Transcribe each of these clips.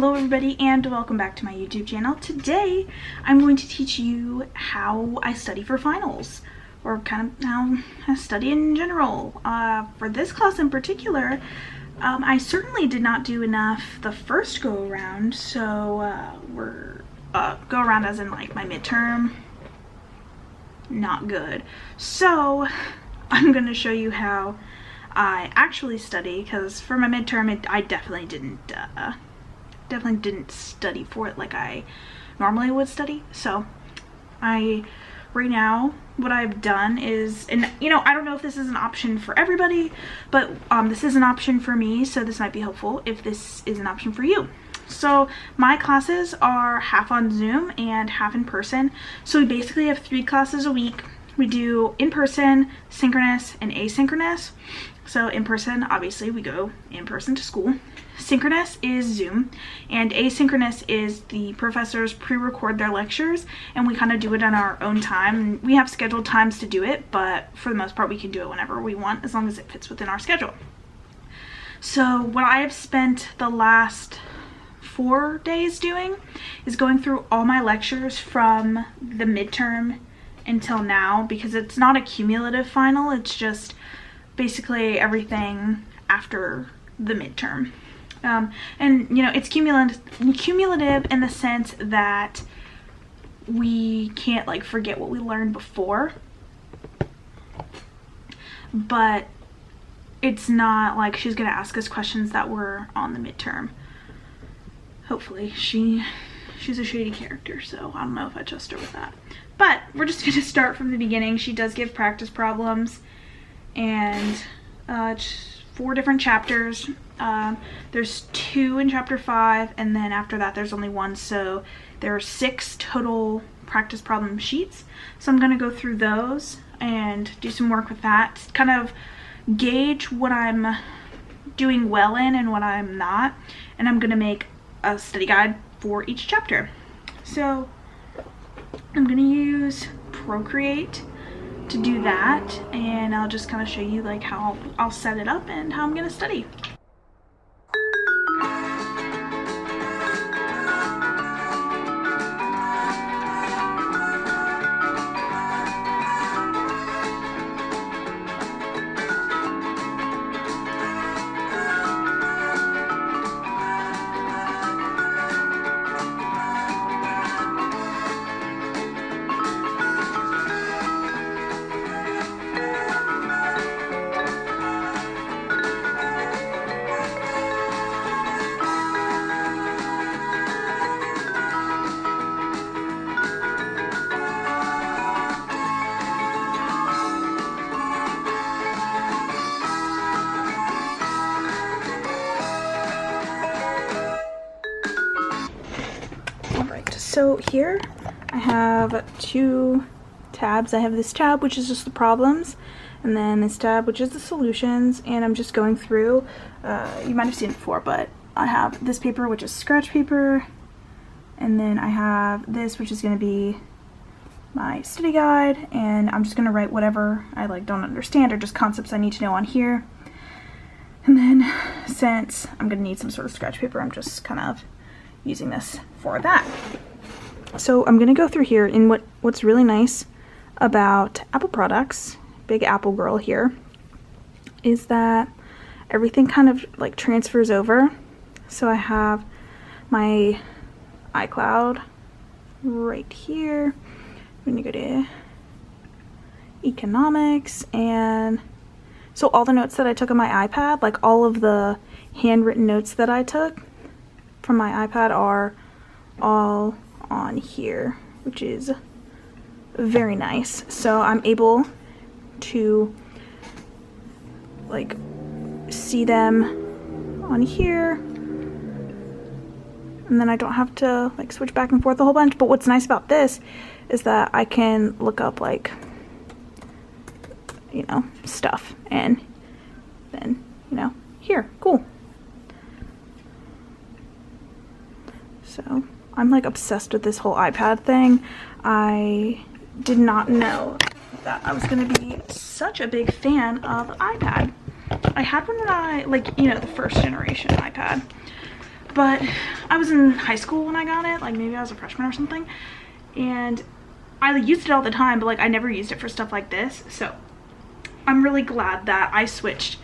Hello everybody and welcome back to my YouTube channel. Today I'm going to teach you how I study for finals, or kind of how I study in general. For this class in particular, I certainly did not do enough the first go around, so go around as in like my midterm, not good. So I'm going to show you how I actually study, because for my midterm I definitely didn't study for it like I normally would study. So right now what I've done is, and you know, I don't know if this is an option for everybody, but this is an option for me, so this might be helpful if this is an option for you. So my classes are half on Zoom and half in person. So we basically have 3 classes a week. We do in-person, synchronous, and asynchronous. So in person, obviously we go in person to school. Synchronous is Zoom, and asynchronous is the professors pre-record their lectures and we kind of do it on our own time. We have scheduled times to do it, but for the most part we can do it whenever we want as long as it fits within our schedule. So what I have spent the last 4 days doing is going through all my lectures from the midterm until now, because it's not a cumulative final, it's just basically everything after the midterm. And you know, it's cumulative in the sense that we can't like forget what we learned before, but it's not like she's gonna ask us questions that were on the midterm. Hopefully. She's a shady character, so I don't know if I trust her with that. But we're just gonna start from the beginning. She does give practice problems, and 4 different chapters. There's 2 in chapter 5, and then after that there's only 1, so there are 6 total practice problem sheets. So I'm going to go through those and do some work with that, kind of gauge what I'm doing well in and what I'm not, and I'm going to make a study guide for each chapter. So I'm going to use Procreate to do that, and I'll just kind of show you like how I'll set it up and how I'm going to study. So here I have 2 tabs. I have this tab which is just the problems, and then this tab which is the solutions, and I'm just going through, you might have seen it before, but I have this paper which is scratch paper, and then I have this which is going to be my study guide, and I'm just going to write whatever I like don't understand or just concepts I need to know on here. And then since I'm going to need some sort of scratch paper, I'm just kind of using this for that. So I'm going to go through here, and what's really nice about Apple products, big Apple girl here, is that everything kind of like transfers over. So I have my iCloud right here. I'm going to go to economics, and so all the notes that I took on my iPad, like all of the handwritten notes that I took from my iPad are all on here, which is very nice. So I'm able to like see them on here, and then I don't have to like switch back and forth a whole bunch. But what's nice about this is that I can look up like, you know, stuff, and then, you know, here, cool. So I'm like obsessed with this whole iPad thing. I did not know that I was gonna be such a big fan of iPad. I had one when I, like, you know, the first generation iPad. but I was in high school when I got it, like maybe I was a freshman or something, and I used it all the time, but like I never used it for stuff like this. So I'm really glad that I switched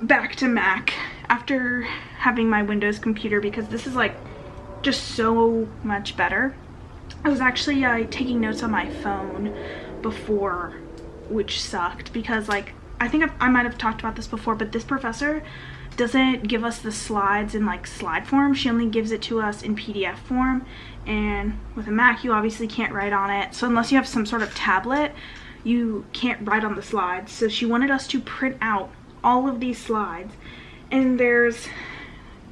back to Mac after having my Windows computer, because this is like just so much better. I was actually taking notes on my phone before, which sucked because like I think I might have talked about this before, but this professor doesn't give us the slides in like slide form. She only gives it to us in PDF form, and with a Mac you obviously can't write on it, so unless you have some sort of tablet you can't write on the slides. So she wanted us to print out all of these slides, and there's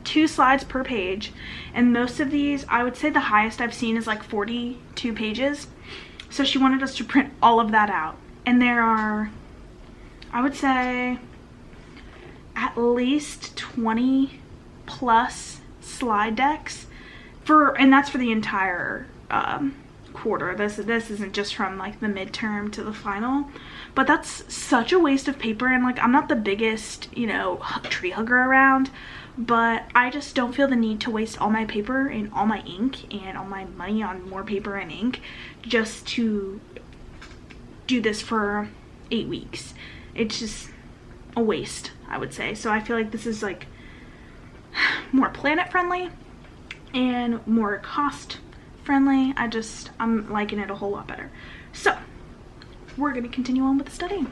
2 slides per page, and most of these, I would say the highest I've seen is like 42 pages. So she wanted us to print all of that out, and there are, I would say, at least 20 plus slide decks and that's for the entire quarter. This isn't just from like the midterm to the final, but that's such a waste of paper. And like I'm not the biggest, you know, tree hugger around, but I just don't feel the need to waste all my paper and all my ink and all my money on more paper and ink just to do this for 8 weeks. It's just a waste, I would say. So I feel like this is like more planet friendly and more cost friendly. I'm liking it a whole lot better. So we're gonna continue on with the studying.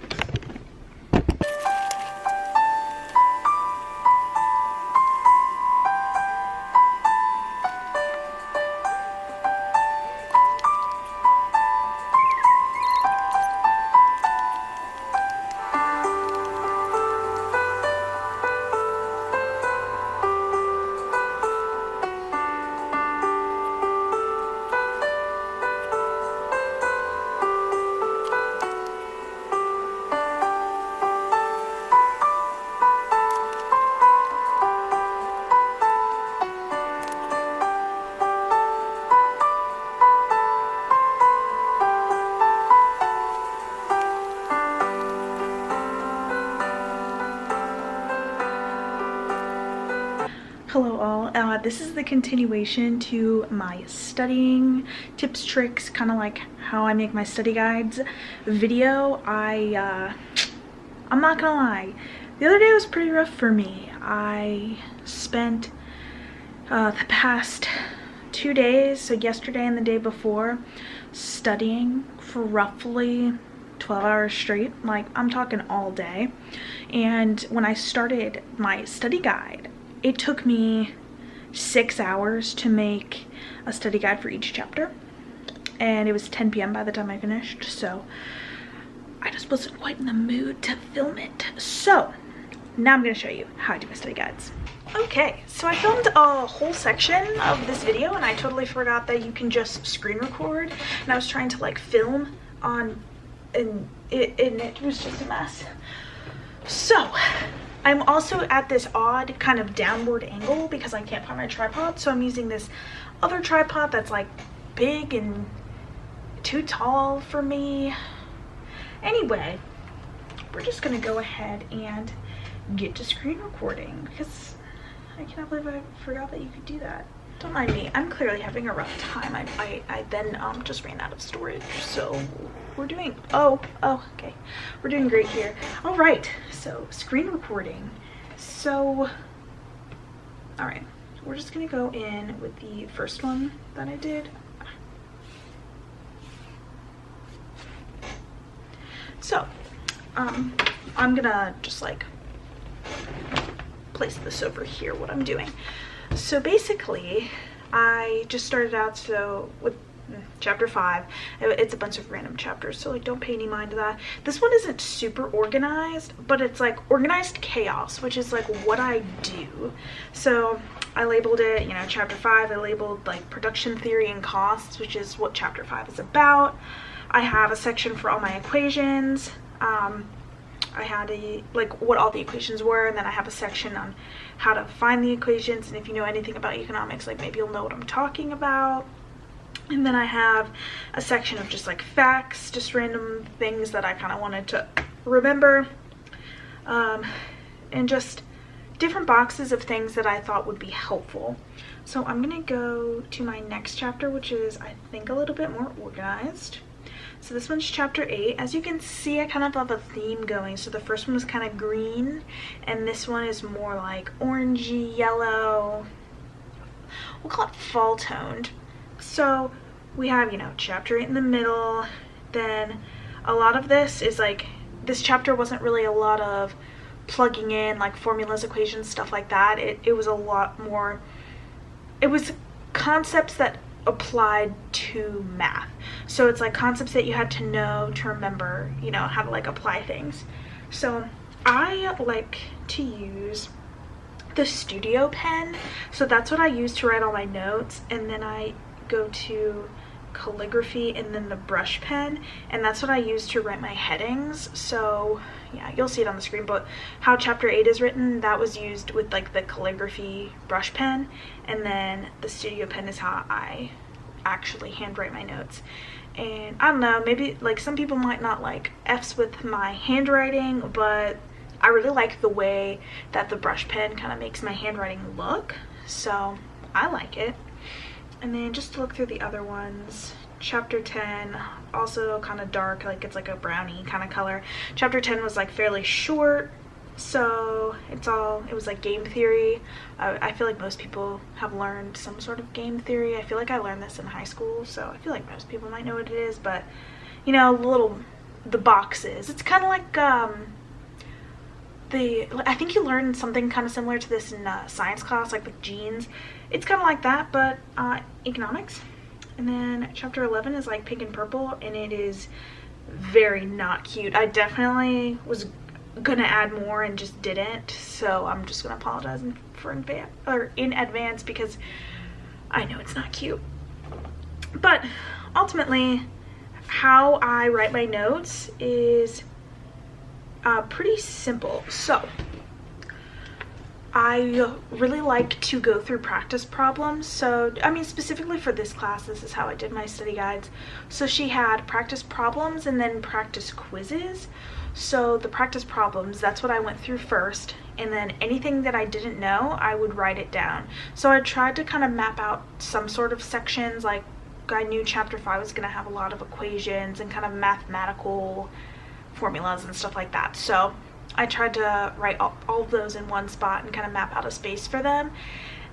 Hello all, this is the continuation to my studying tips, tricks, kind of like how I make my study guides video. I'm not gonna lie, the other day was pretty rough for me. I spent the past 2 days, so yesterday and the day before, studying for roughly 12 hours straight. Like I'm talking all day. And when I started my study guide, it took me 6 hours to make a study guide for each chapter, and it was 10 p.m. by the time I finished, so I just wasn't quite in the mood to film it. So now I'm going to show you how I do my study guides. Okay, so I filmed a whole section of this video, and I totally forgot that you can just screen record, and I was trying to like film on, and it was just a mess. So I'm also at this odd kind of downward angle because I can't find my tripod, so I'm using this other tripod that's like big and too tall for me. Anyway, we're just gonna go ahead and get to screen recording because I cannot believe I forgot that you could do that. Don't mind me, I'm clearly having a rough time. I then just ran out of storage, so we're doing, okay, we're doing great here. All right, so screen recording. So, all right, we're just gonna go in with the first one that I did. So, I'm gonna just like place this over here, what I'm doing. So basically, I just started out with chapter 5. It's a bunch of random chapters, so like don't pay any mind to that. This one isn't super organized, but it's like organized chaos, which is like what I do. So I labeled it, you know, chapter 5. I labeled like production theory and costs, which is what chapter 5 is about. I have a section for all my equations. I had like what all the equations were, and then I have a section on how to find the equations, and if you know anything about economics, like maybe you'll know what I'm talking about. And then I have a section of just like facts, just random things that I kind of wanted to remember, and just different boxes of things that I thought would be helpful. So I'm gonna go to my next chapter, which is, I think, a little bit more organized. So this one's chapter 8. As you can see, I kind of have a theme going. So the first one was kind of green, and this one is more like orangey, yellow. We'll call it fall toned. So we have, you know, chapter 8 in the middle. Then a lot of this is like, this chapter wasn't really a lot of plugging in like formulas, equations, stuff like that. It was a lot more, it was concepts that applied to math. So it's like concepts that you had to know to remember, you know, how to like apply things. So I like to use the studio pen. So that's what I use to write all my notes. And then I go to calligraphy and then the brush pen, and that's what I use to write my headings. So yeah, you'll see it on the screen, but how chapter 8 is written, that was used with like the calligraphy brush pen, and then the studio pen is how I actually handwrite my notes. And I don't know, maybe like some people might not like F's with my handwriting, but I really like the way that the brush pen kind of makes my handwriting look, so I like it. And then just to look through the other ones, chapter 10, also kind of dark, like it's like a brownie kind of color. Chapter 10 was like fairly short, so it was like game theory. I feel like most people have learned some sort of game theory. I feel like I learned this in high school, so I feel like most people might know what it is, but you know, the boxes. It's kind of like, I think you learned something kind of similar to this in science class, like with genes. It's kind of like that, but economics. And then chapter 11 is like pink and purple, and it is very not cute. I definitely was gonna add more and just didn't, so I'm just gonna apologize in advance because I know it's not cute. But ultimately, how I write my notes is pretty simple. So I really like to go through practice problems. So I mean, specifically for this class, this is how I did my study guides. So she had practice problems and then practice quizzes. So the practice problems, that's what I went through first, and then anything that I didn't know, I would write it down. So I tried to kind of map out some sort of sections. Like I knew chapter 5 was going to have a lot of equations and kind of mathematical formulas and stuff like that. So I tried to write all of those in one spot and kind of map out a space for them.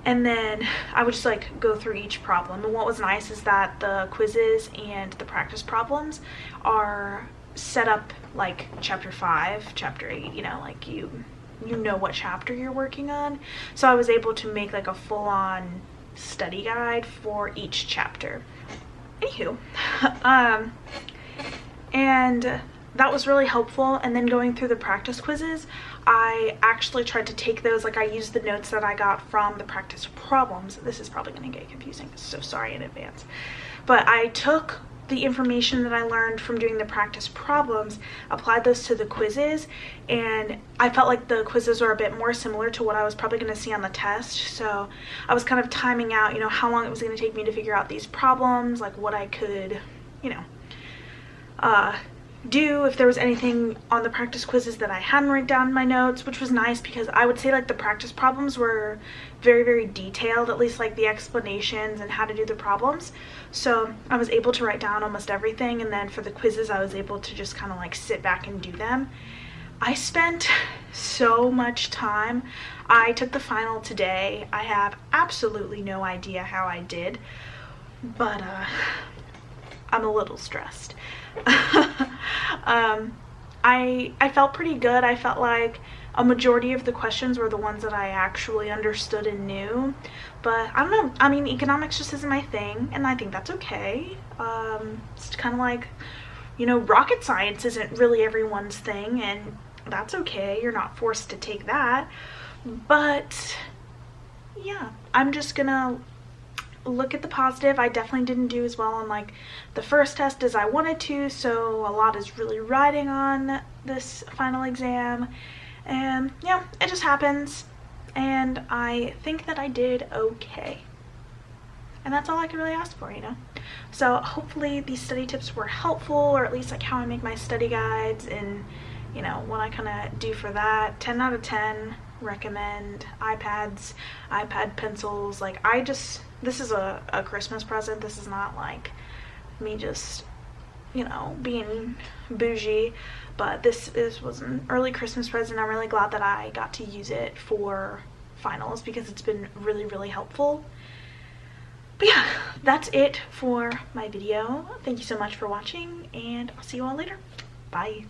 And then I would just like go through each problem. And what was nice is that the quizzes and the practice problems are set up like chapter 5, chapter 8, you know, like you know what chapter you're working on. So I was able to make like a full-on study guide for each chapter. Anywho, and that was really helpful. And then going through the practice quizzes, I actually tried to take those, like I used the notes that I got from the practice problems. This is probably going to get confusing, so sorry in advance. But I took the information that I learned from doing the practice problems, applied those to the quizzes, and I felt like the quizzes were a bit more similar to what I was probably going to see on the test. So I was kind of timing out, you know, how long it was going to take me to figure out these problems, like what I could, you know, do if there was anything on the practice quizzes that I hadn't written down in my notes, which was nice because I would say like the practice problems were very, very detailed, at least like the explanations and how to do the problems. So I was able to write down almost everything, and then for the quizzes I was able to just kind of like sit back and do them. I spent so much time. I took the final today. I have absolutely no idea how I did, but I'm a little stressed. I felt pretty good. I felt like a majority of the questions were the ones that I actually understood and knew, but I don't know. I mean, economics just isn't my thing, and I think that's okay. It's kind of like, you know, rocket science isn't really everyone's thing, and that's okay. You're not forced to take that. But yeah, I'm just gonna look at the positive. I definitely didn't do as well on like the first test as I wanted to, so a lot is really riding on this final exam, and yeah, it just happens, and I think that I did okay, and that's all I could really ask for, you know. So hopefully these study tips were helpful, or at least like how I make my study guides, and you know, what I kind of do for that. 10 out of 10 recommend. iPads, iPad pencils. Like, this is a Christmas present. This is not like me just, you know, being bougie, but this was an early Christmas present. I'm really glad that I got to use it for finals because it's been really, really helpful. But yeah, that's it for my video. Thank you so much for watching, and I'll see you all later. Bye.